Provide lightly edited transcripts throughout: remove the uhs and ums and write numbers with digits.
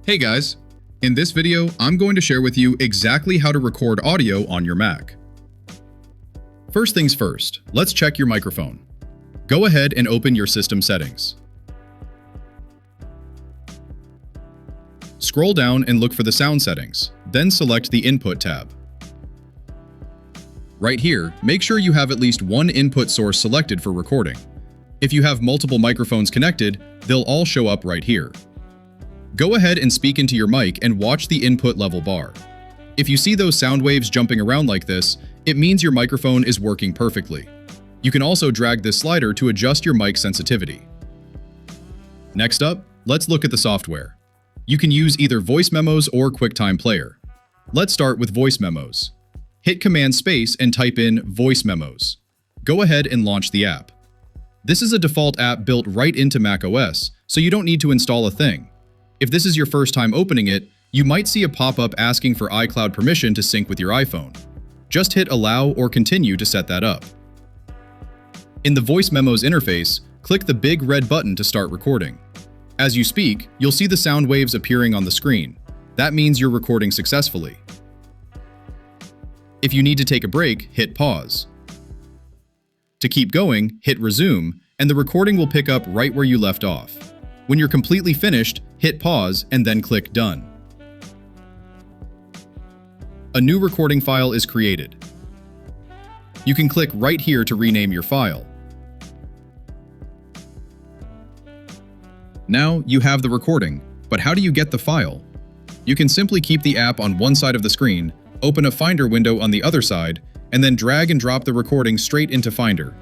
Hey guys! In this video, I'm going to share with you exactly how to record audio on your Mac. First things first, let's check your microphone. Go ahead and open your system settings. Scroll down and look for the sound settings, then select the Input tab. Right here, make sure you have at least one input source selected for recording. If you have multiple microphones connected, they'll all show up right here. Go ahead and speak into your mic and watch the input level bar. If you see those sound waves jumping around like this, it means your microphone is working perfectly. You can also drag this slider to adjust your mic sensitivity. Next up, let's look at the software. You can use either Voice Memos or QuickTime Player. Let's start with Voice Memos. Hit Command Space and type in Voice Memos. Go ahead and launch the app. This is a default app built right into macOS, so you don't need to install a thing. If this is your first time opening it, you might see a pop-up asking for iCloud permission to sync with your iPhone. Just hit Allow or Continue to set that up. In the Voice Memos interface, click the big red button to start recording. As you speak, you'll see the sound waves appearing on the screen. That means you're recording successfully. If you need to take a break, hit Pause. To keep going, hit Resume, and the recording will pick up right where you left off. When you're completely finished, hit Pause and then click Done. A new recording file is created. You can click right here to rename your file. Now you have the recording, but how do you get the file? You can simply keep the app on one side of the screen, open a Finder window on the other side, and then drag and drop the recording straight into Finder.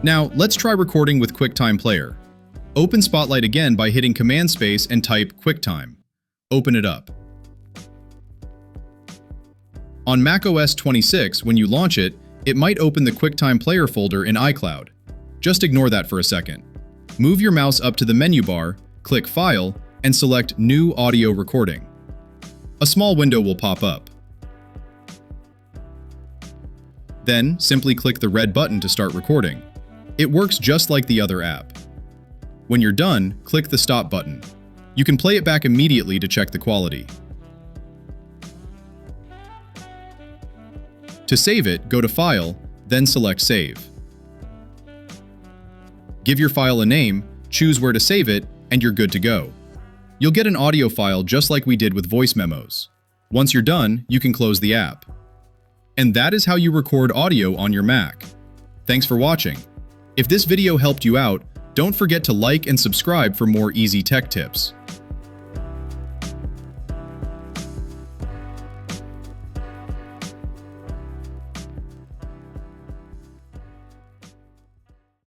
Now, let's try recording with QuickTime Player. Open Spotlight again by hitting Command Space and type QuickTime. Open it up. On macOS 26, when you launch it, it might open the QuickTime Player folder in iCloud. Just ignore that for a second. Move your mouse up to the menu bar, click File, and select New Audio Recording. A small window will pop up. Then, simply click the red button to start recording. It works just like the other app. When you're done, click the Stop button. You can play it back immediately to check the quality. To save it, go to File, then select Save. Give your file a name, choose where to save it, and you're good to go. You'll get an audio file just like we did with Voice Memos. Once you're done, you can close the app. And that is how you record audio on your Mac. Thanks for watching. If this video helped you out, don't forget to like and subscribe for more easy tech tips.